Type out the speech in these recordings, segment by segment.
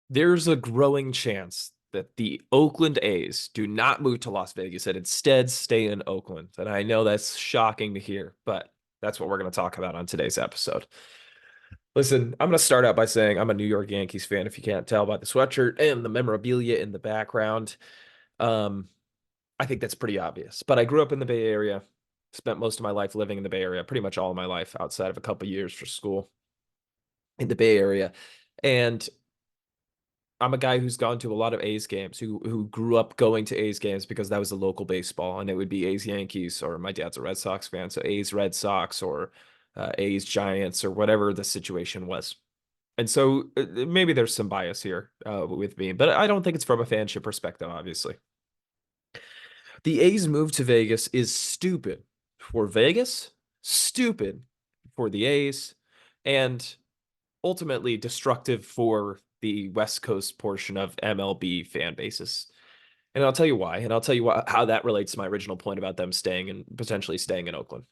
There's a growing chance that the Oakland A's do not move to Las Vegas and instead stay in Oakland. And I know that's shocking to hear, but that's what we're going to talk about on today's episode. Listen, I'm going to start out by saying I'm a New York Yankees fan, if you can't tell by the sweatshirt and the memorabilia in the background. Um, I think that's pretty obvious. But I grew up in the Bay Area, spent most of my life living in the Bay Area, pretty much all of my life outside of a couple years for school in the Bay Area. And I'm a guy who's gone to a lot of A's games, who grew up going to A's games because that was the local baseball, and it would be A's Yankees, or my dad's a Red Sox fan, so A's Red Sox, or A's Giants, or whatever the situation was. And so maybe there's some bias here with me, but I don't think it's from a fanship perspective, obviously. The A's move to Vegas is stupid for Vegas, stupid for the A's, and ultimately destructive for the West Coast portion of MLB fan bases. And I'll tell you why. And I'll tell you how that relates to my original point about them staying and potentially staying in Oakland.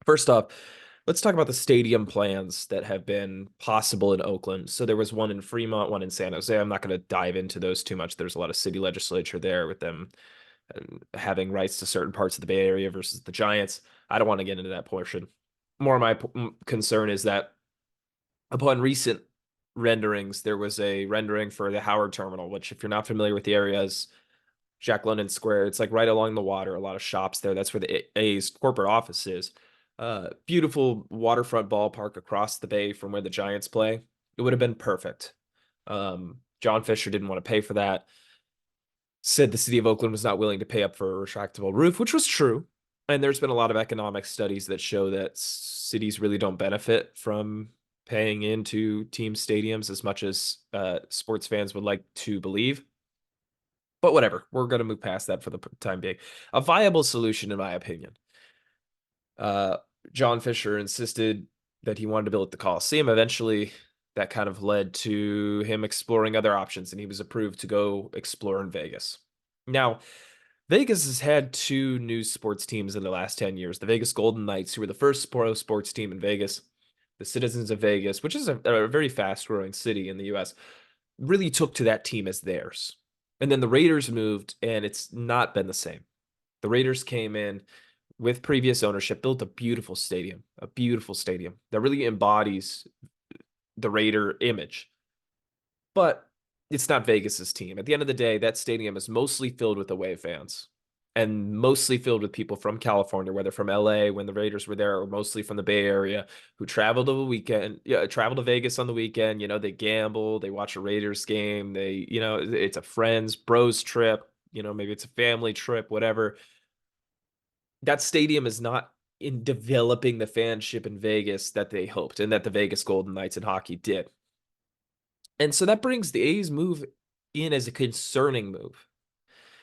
First off, let's talk about the stadium plans that have been possible in Oakland. So there was one in Fremont, one in San Jose. I'm not going to dive into those too much. There's a lot of city legislature there with them having rights to certain parts of the Bay Area versus the Giants. I don't want to get into that portion. More of my concern is that upon recent renderings, there was a rendering for the Howard Terminal, which, if you're not familiar with the area, is Jack London Square. It's like right along the water, a lot of shops there. That's where the A's corporate office is. Beautiful waterfront ballpark across the bay from where the Giants play. It would have been perfect. John Fisher didn't want to pay for that. Said the city of Oakland was not willing to pay up for a retractable roof, which was true. And there's been a lot of economic studies that show that cities really don't benefit from paying into team stadiums as much as sports fans would like to believe. But whatever, we're going to move past that for the time being. A viable solution, in my opinion. Uh, John Fisher insisted that he wanted to build at the Coliseum. Eventually, that kind of led to him exploring other options, and he was approved to go explore in Vegas. Now, Vegas has had two new sports teams in the last 10 years. The Vegas Golden Knights, who were the first pro sports team in Vegas. The Citizens of Vegas, which is a very fast-growing city in the U.S., really took to that team as theirs. And then the Raiders moved, and it's not been the same. The Raiders came in with previous ownership, built a beautiful stadium that really embodies the Raider image. But it's not Vegas's team. At the end of the day, that stadium is mostly filled with away fans and mostly filled with people from California, whether from LA when the Raiders were there, or mostly from the Bay Area, who travel to the weekend, travel to Vegas on the weekend. They gamble, they watch a Raiders game, it's a friends, bros trip, maybe it's a family trip, whatever. That stadium is not in developing the fanship in Vegas that they hoped and that the Vegas Golden Knights in hockey did. And so that brings the A's move in as a concerning move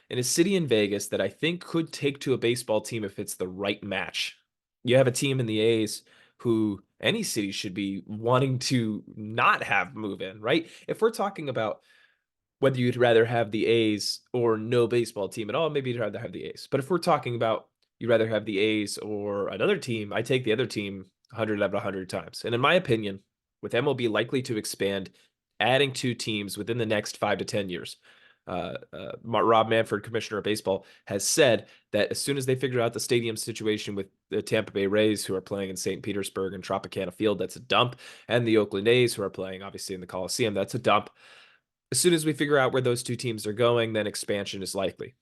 in a city in Vegas that I think could take to a baseball team if it's the right match. You have a team in the A's who any city should be wanting to not have move in, right? If we're talking about whether you'd rather have the A's or no baseball team at all, maybe you'd rather have the A's. But if we're talking about you'd rather have the A's or another team, I take the other team 100 out of 100 times. And in my opinion, with MLB likely to expand, adding two teams within the next 5 to 10 years, Rob Manfred, commissioner of baseball, has said that as soon as they figure out the stadium situation with the Tampa Bay Rays, who are playing in St. Petersburg and Tropicana Field, that's a dump, and the Oakland A's, who are playing obviously in the Coliseum, that's a dump. As soon as we figure out where those two teams are going, then expansion is likely.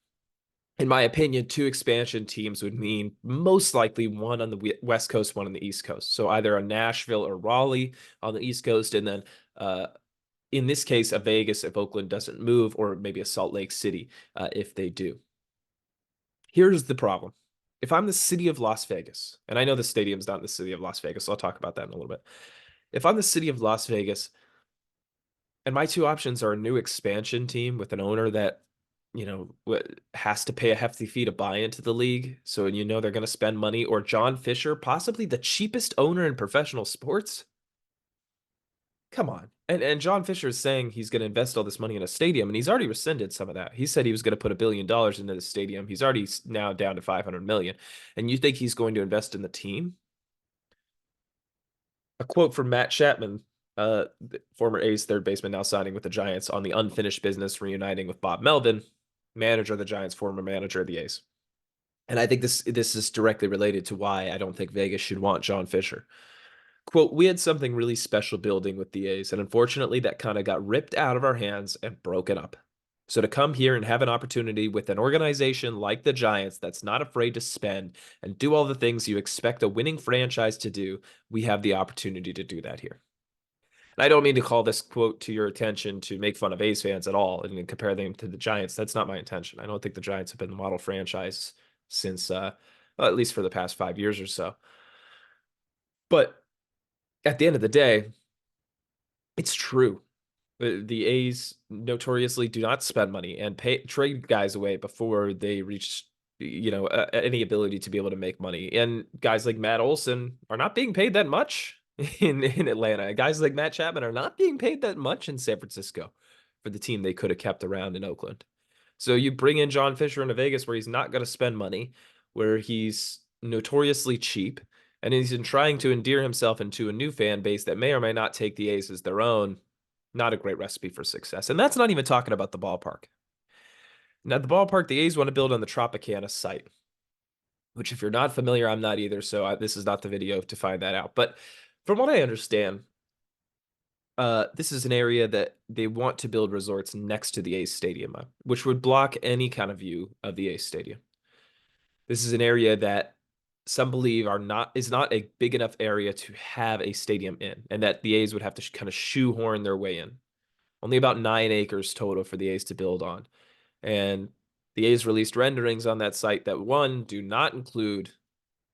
In my opinion, two expansion teams would mean most likely one on the West Coast, one on the East Coast. So either a Nashville or Raleigh on the East Coast, and then in this case, a Vegas if Oakland doesn't move, or maybe a Salt Lake City if they do. Here's the problem. If I'm the city of Las Vegas, and I know the stadium's not in the city of Las Vegas, so I'll talk about that in a little bit. If I'm the city of Las Vegas, and my two options are a new expansion team with an owner that, has to pay a hefty fee to buy into the league, so they're going to spend money, or John Fisher, possibly the cheapest owner in professional sports. Come on. And John Fisher is saying he's going to invest all this money in a stadium, and he's already rescinded some of that. He said he was going to put $1 billion into the stadium. He's already now down to 500 million. And you think he's going to invest in the team? A quote from Matt Chapman, Former A's third baseman now signing with the Giants on the unfinished business, reuniting with Bob Melvin, manager of the Giants, former manager of the A's. And I think this is directly related to why I don't think Vegas should want John Fisher. Quote, we had something really special building with the A's, and unfortunately that kind of got ripped out of our hands and broken up. So to come here and have an opportunity with an organization like the Giants that's not afraid to spend and do all the things you expect a winning franchise to do, we have the opportunity to do that here. And I don't mean to call this quote to your attention to make fun of A's fans at all and compare them to the Giants. That's not my intention. I don't think the Giants have been the model franchise since, well, at least for the past 5 years or so. But at the end of the day, it's true. The A's notoriously do not spend money and trade guys away before they reach, any ability to be able to make money. And guys like Matt Olson are not being paid that much in Atlanta. Guys like Matt Chapman are not being paid that much in San Francisco for the team they could have kept around in Oakland. So you bring in John Fisher into Vegas where he's not going to spend money, where he's notoriously cheap, and he's been trying to endear himself into a new fan base that may or may not take the A's as their own. Not a great recipe for success. And that's not even talking about the ballpark. Now, the ballpark, the A's want to build on the Tropicana site, which if you're not familiar, I'm not either. So this is not the video to find that out. But from what I understand, this is an area that they want to build resorts next to the A's stadium, which would block any kind of view of the A's stadium. This is an area that some believe is not a big enough area to have a stadium in, and that the A's would have to kind of shoehorn their way in. Only about 9 acres total for the A's to build on. And the A's released renderings on that site that, one, do not include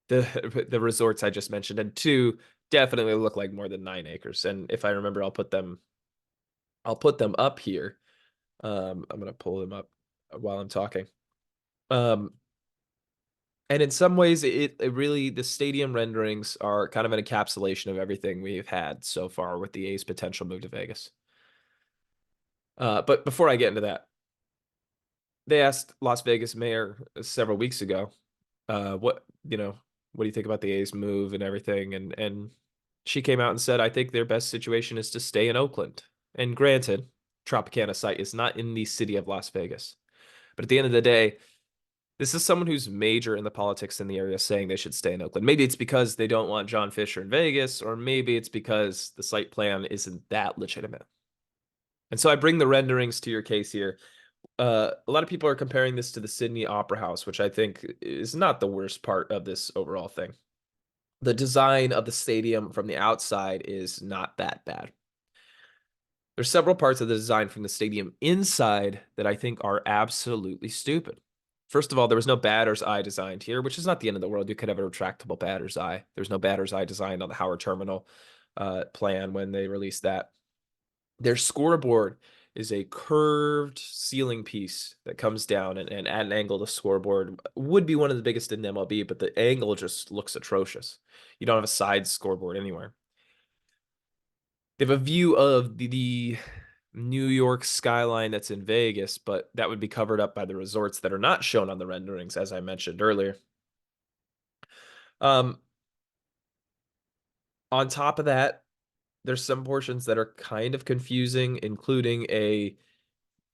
the resorts I just mentioned, and two, definitely look like more than 9 acres. And if I remember, I'll put them up here. I'm gonna pull them up while I'm talking. And in some ways, it really, the stadium renderings are kind of an encapsulation of everything we've had so far with the A's potential move to Vegas. But before I get into that, they asked Las Vegas mayor several weeks ago, what do you think about the A's move and everything? And she came out and said, I think their best situation is to stay in Oakland. And granted, Tropicana Site is not in the city of Las Vegas. But at the end of the day, this is someone who's major in the politics in the area saying they should stay in Oakland. Maybe it's because they don't want John Fisher in Vegas, or maybe it's because the site plan isn't that legitimate. And so I bring the renderings to your case here. A lot of people are comparing this to the Sydney Opera House, which I think is not the worst part of this overall thing. The design of the stadium from the outside is not that bad. There's several parts of the design from the stadium inside that I think are absolutely stupid. First of all, there was no batter's eye designed here, which is not the end of the world. You could have a retractable batter's eye. There's no batter's eye designed on the Howard Terminal plan when they released that. Their scoreboard is a curved ceiling piece that comes down and at an angle, the scoreboard would be one of the biggest in MLB, but the angle just looks atrocious. You don't have a side scoreboard anywhere. They have a view of the New York skyline that's in Vegas, but that would be covered up by the resorts that are not shown on the renderings, as I mentioned earlier. On top of that, there's some portions that are kind of confusing, including a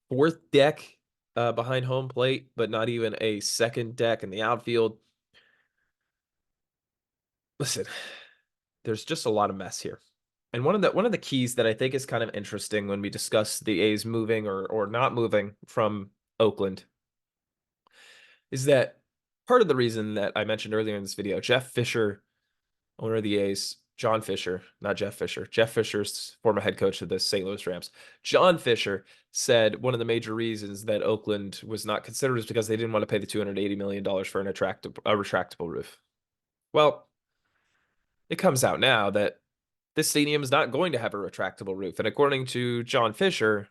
fourth deck behind home plate, but not even a second deck in the outfield. Listen, there's just a lot of mess here. And one of the keys that I think is kind of interesting when we discuss the A's moving or not moving from Oakland is that part of the reason that I mentioned earlier in this video, Jeff Fisher, owner of the A's, John Fisher, not Jeff Fisher. Jeff Fisher's former head coach of the St. Louis Rams. John Fisher said one of the major reasons that Oakland was not considered is because they didn't want to pay the $280 million for a retractable roof. Well, it comes out now that this stadium is not going to have a retractable roof. And according to John Fisher,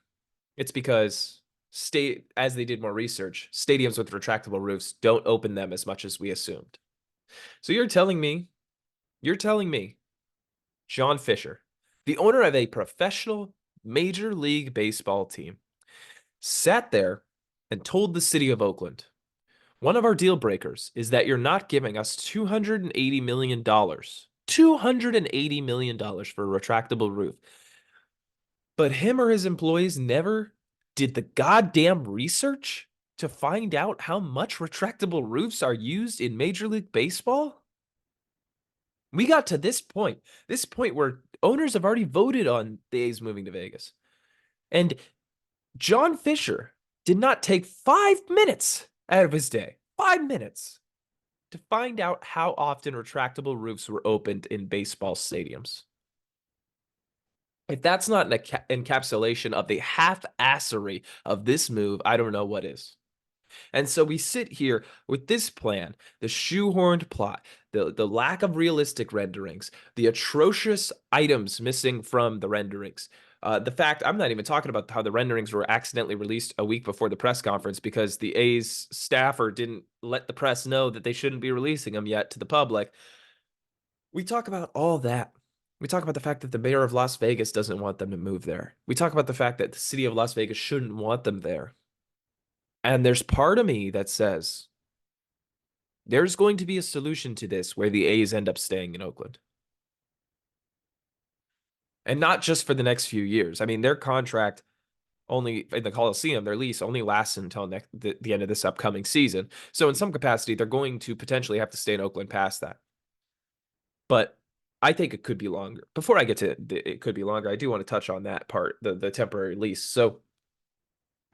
it's because as they did more research, stadiums with retractable roofs don't open them as much as we assumed. So you're telling me, John Fisher, the owner of a professional Major League Baseball team, sat there and told the city of Oakland, one of our deal breakers is that you're not giving us $280 million. $280 million for a retractable roof. But him or his employees never did the goddamn research to find out how much retractable roofs are used in Major League Baseball. We got to this point where owners have already voted on the A's moving to Vegas. And John Fisher did not take 5 minutes out of his day, 5 minutes, to find out how often retractable roofs were opened in baseball stadiums. If that's not an encapsulation of the half-assery of this move, I don't know what is. And so we sit here with this plan, the shoehorned plot, the lack of realistic renderings, the atrocious items missing from the renderings. The fact I'm not even talking about how the renderings were accidentally released a week before the press conference because the A's staffer didn't let the press know that they shouldn't be releasing them yet to the public. We talk about all that. We talk about the fact that the mayor of Las Vegas doesn't want them to move there. We talk about the fact that the city of Las Vegas shouldn't want them there. And there's part of me that says there's going to be a solution to this where the A's end up staying in Oakland. And not just for the next few years. I mean, their contract only in the Coliseum, their lease only lasts until the end of this upcoming season. So in some capacity, they're going to potentially have to stay in Oakland past that. But I think it could be longer. Before I get to it could be longer, I do want to touch on that part, the temporary lease. So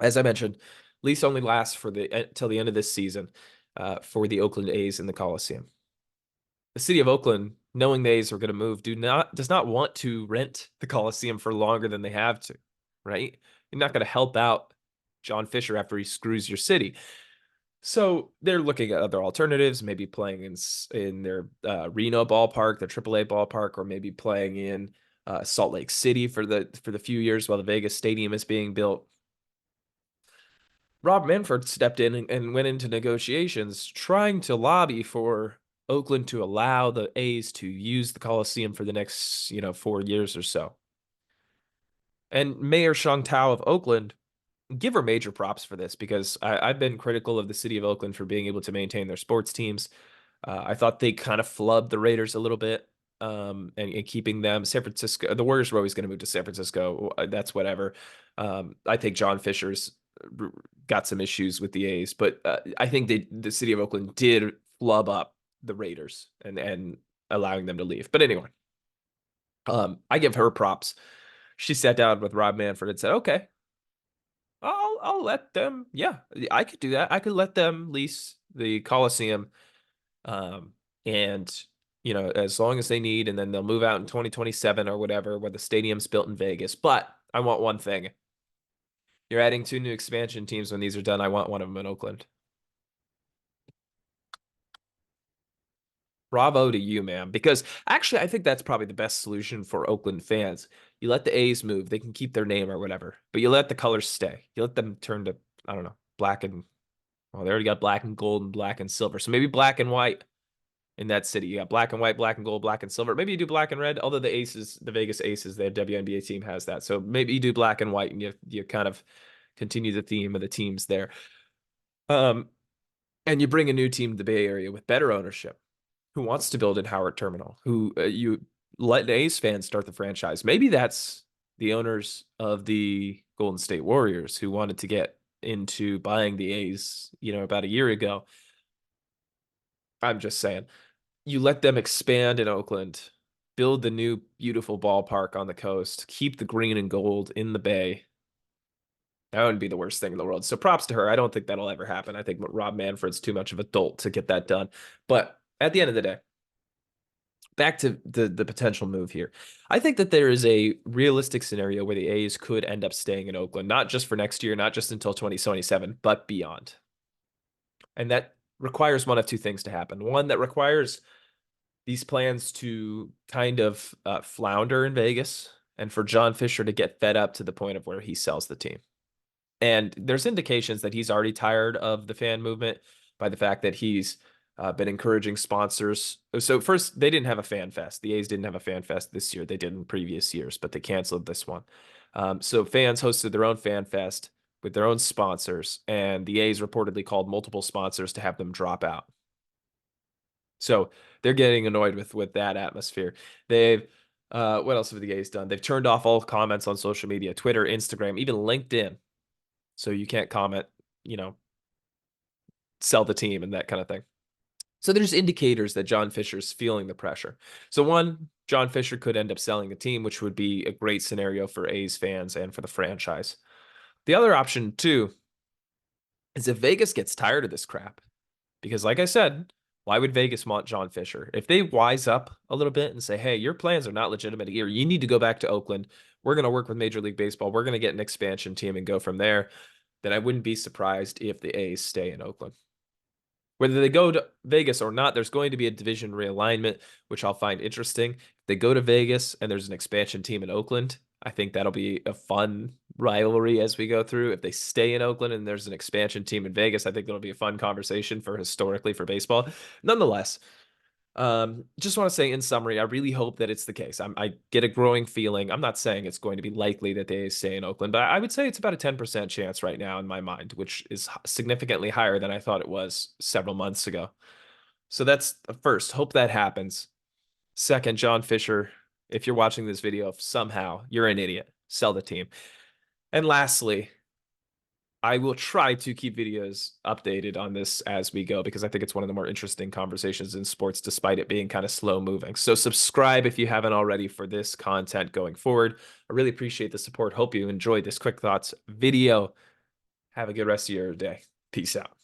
as I mentioned, lease only lasts for till the end of this season for the Oakland A's in the Coliseum. The city of Oakland, knowing the A's are going to move, does not want to rent the Coliseum for longer than they have to, right? You're not going to help out John Fisher after he screws your city. So they're looking at other alternatives, maybe playing in their Reno ballpark, their AAA ballpark, or maybe playing in Salt Lake City for the few years while the Vegas Stadium is being built. Rob Manfred stepped in and went into negotiations trying to lobby for Oakland to allow the A's to use the Coliseum for the next, 4 years or so. And Mayor Shang Tao of Oakland, give her major props for this because I've been critical of the city of Oakland for being able to maintain their sports teams. I thought they kind of flubbed the Raiders a little bit and keeping them. San Francisco, the Warriors were always going to move to San Francisco. That's whatever. I think John Fisher's got some issues with the A's, but I think the city of Oakland did flub up the Raiders and allowing them to leave. But anyway, I give her props. She sat down with Rob Manfred and said, "Okay, I'll let them. Yeah, I could do that. I could let them lease the Coliseum, and as long as they need, and then they'll move out in 2027 or whatever, where the stadium's built in Vegas. But I want one thing: you're adding 2 new expansion teams when these are done. I want one of them in Oakland." Bravo to you, man. Because actually, I think that's probably the best solution for Oakland fans. You let the A's move, they can keep their name or whatever, but you let the colors stay. You let them turn to, I don't know, black and, well, they already got black and gold and black and silver. So maybe black and white in that city. You got black and white, black and gold, black and silver. Maybe you do black and red, although the Aces, the Vegas Aces, their WNBA team has that. So maybe you do black and white and you kind of continue the theme of the teams there. And you bring a new team to the Bay Area with better ownership who wants to build in Howard Terminal, who you let A's fans start the franchise. Maybe that's the owners of the Golden State Warriors who wanted to get into buying the A's, about a year ago. I'm just saying, you let them expand in Oakland, build the new beautiful ballpark on the coast, keep the green and gold in the Bay. That wouldn't be the worst thing in the world. So props to her. I don't think that'll ever happen. I think Rob Manfred's too much of a dolt to get that done. But at the end of the day, back to the potential move here. I think that there is a realistic scenario where the A's could end up staying in Oakland, not just for next year, not just until 2027, but beyond. And that requires one of two things to happen. One, that requires these plans to kind of flounder in Vegas and for John Fisher to get fed up to the point of where he sells the team. And there's indications that he's already tired of the fan movement by the fact that he's been encouraging sponsors. So first, they didn't have a fan fest. The A's didn't have a fan fest this year. They did in previous years, but they canceled this one. So fans hosted their own fan fest with their own sponsors, and the A's reportedly called multiple sponsors to have them drop out. So they're getting annoyed with that atmosphere. They've What else have the A's done? They've turned off all comments on social media, Twitter, Instagram, even LinkedIn. So you can't comment, you know, sell the team and that kind of thing. So there's indicators that John Fisher's feeling the pressure. So one, John Fisher could end up selling the team, which would be a great scenario for A's fans and for the franchise. The other option, too, is if Vegas gets tired of this crap. Because, like I said, why would Vegas want John Fisher? If they wise up a little bit and say, hey, your plans are not legitimate here, you need to go back to Oakland. We're going to work with Major League Baseball. We're going to get an expansion team and go from there. Then I wouldn't be surprised if the A's stay in Oakland. Whether they go to Vegas or not, there's going to be a division realignment, which I'll find interesting. If they go to Vegas and there's an expansion team in Oakland, I think that'll be a fun rivalry as we go through. If they stay in Oakland and there's an expansion team in Vegas, I think that'll be a fun conversation for historically for baseball. Nonetheless, just want to say in summary, I really hope that it's the case. I get a growing feeling. I'm not saying it's going to be likely that they stay in Oakland, but I would say it's about a 10% chance right now in my mind, which is significantly higher than I thought it was several months ago. So that's first. Hope that happens. Second, John Fisher, if you're watching this video, if somehow you're an idiot, sell the team. And lastly, I will try to keep videos updated on this as we go because I think it's one of the more interesting conversations in sports, despite it being kind of slow moving. So subscribe if you haven't already for this content going forward. I really appreciate the support. Hope you enjoyed this quick thoughts video. Have a good rest of your day. Peace out.